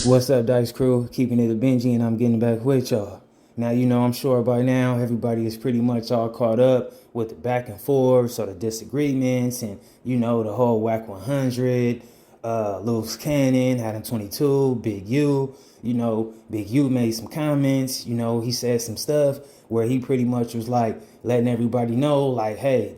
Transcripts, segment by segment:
What's up, Dice Crew? Keeping it a Benji, and I'm getting back with y'all. Now, I'm sure by now everybody is pretty much all caught up with the back and forth, or the disagreements, and the whole Whack 100, Loose Cannon, ADAM22, Big U. Big U made some comments. He said some stuff where he pretty much was like letting everybody know, like, hey,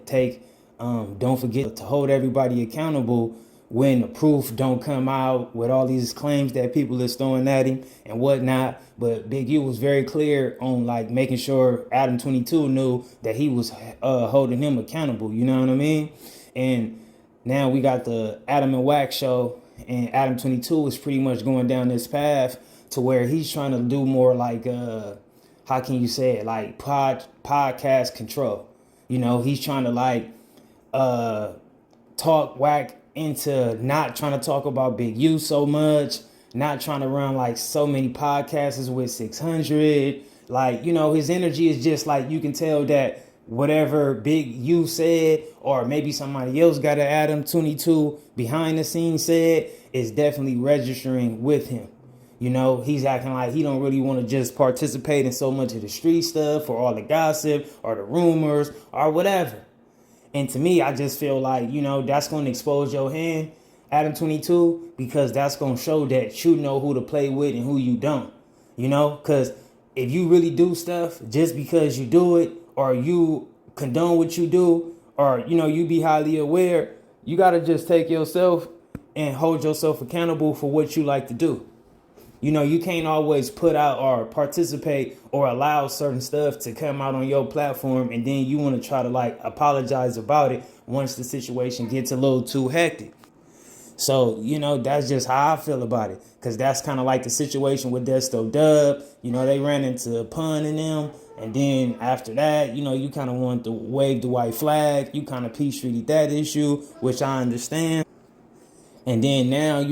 don't forget to hold everybody accountable when the proof don't come out with all these claims that people is throwing at him and whatnot. But Big U was very clear on like making sure ADAM22 knew that he was holding him accountable. You know what I mean? And now we got the Adam and Wax show, and ADAM22 is pretty much going down this path to where he's trying to do more like how can you say it, like podcast control. He's trying to like talk Whack into not trying to talk about Big U so much, not trying to run like so many podcasts with 600. Like, his energy is just like, you can tell that whatever Big U said, or maybe somebody else got an ADAM22 behind the scenes said, is definitely registering with him. He's acting like he don't really want to just participate in so much of the street stuff or all the gossip or the rumors or whatever. And to me, I just feel like, that's going to expose your hand, ADAM22, because that's going to show that you know who to play with and who you don't. Because if you really do stuff just because you do it, or you condone what you do, or, you be highly aware, you got to just take yourself and hold yourself accountable for what you like to do. You can't always put out or participate or allow certain stuff to come out on your platform, and then you want to try to like apologize about it once the situation gets a little too hectic. So, that's just how I feel about it. Because that's kind of like the situation with Desto Dub. They ran into Pun and them. And then after that, you kind of want to wave the white flag. You kind of peace treated that issue, which I understand. And then now,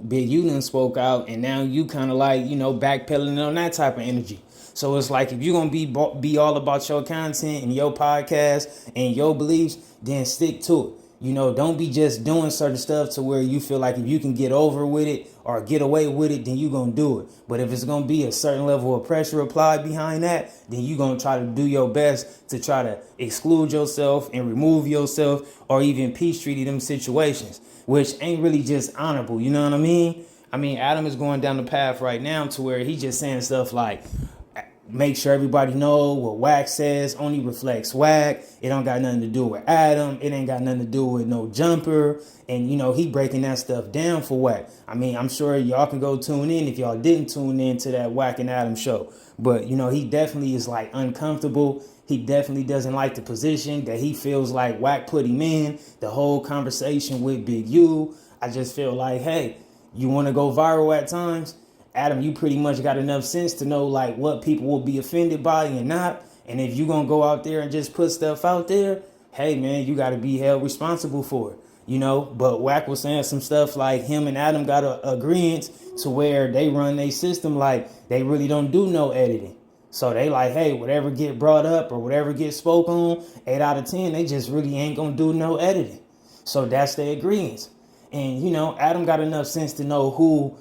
Big U done spoke out, and now you kind of like, backpedaling on that type of energy. So it's like, if you're going to be all about your content and your podcast and your beliefs, then stick to it. Don't be just doing certain stuff to where you feel like if you can get over with it or get away with it, then you're going to do it. But if it's going to be a certain level of pressure applied behind that, then you're going to try to do your best to try to exclude yourself and remove yourself, or even peace treaty them situations, which ain't really just honorable. You know what I mean? Adam is going down the path right now to where he's just saying stuff like, make sure everybody know what Whack says only reflects Whack. It don't got nothing to do with Adam. It ain't got nothing to do with no Jumper. And, he breaking that stuff down for Whack. I'm sure y'all can go tune in if y'all didn't tune in to that Whack and Adam show. But, he definitely is like uncomfortable. He definitely doesn't like the position that he feels like Whack put him in. The whole conversation with Big U. I just feel like, hey, you want to go viral at times? Adam, you pretty much got enough sense to know like what people will be offended by and not. And if you're going to go out there and just put stuff out there, hey, man, you got to be held responsible for it. But Whack was saying some stuff like him and Adam got a agreement to where they run their system like they really don't do no editing. So they like, hey, whatever get brought up or whatever gets spoke on, 8 out of 10, they just really ain't going to do no editing. So that's their agreement. And, Adam got enough sense to know who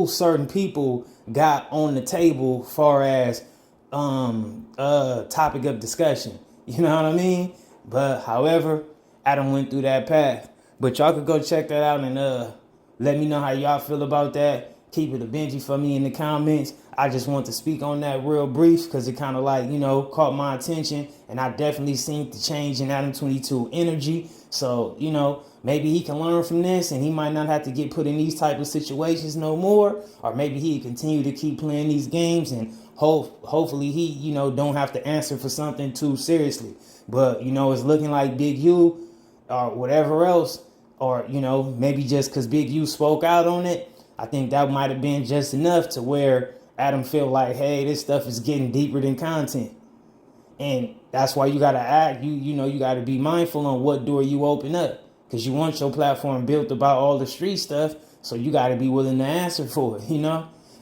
certain people got on the table far as topic of discussion. You know what I mean? But however, Adam went through that path. But y'all could go check that out and let me know how y'all feel about that. Keep it a Benji for me in the comments. I just want to speak on that real brief because it kind of like, caught my attention. And I definitely seen the change in ADAM22 energy. So, maybe he can learn from this and he might not have to get put in these type of situations no more. Or maybe he continue to keep playing these games and hopefully he, don't have to answer for something too seriously. But, it's looking like Big U or whatever else, or, maybe just because Big U spoke out on it, I think that might have been just enough to where Adam feel like, hey, this stuff is getting deeper than content. And that's why you got to act, you got to be mindful on what door you open up. Because you want your platform built about all the street stuff. So you got to be willing to answer for it,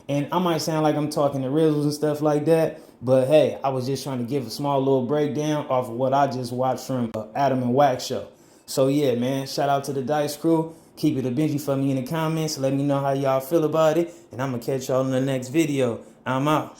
And I might sound like I'm talking to riddles and stuff like that. But hey, I was just trying to give a small little breakdown off of what I just watched from Adam and Wax show. So yeah, man, shout out to the Dice Crew. Keep it a Benji for me in the comments. Let me know how y'all feel about it. And I'm going to catch y'all in the next video. I'm out.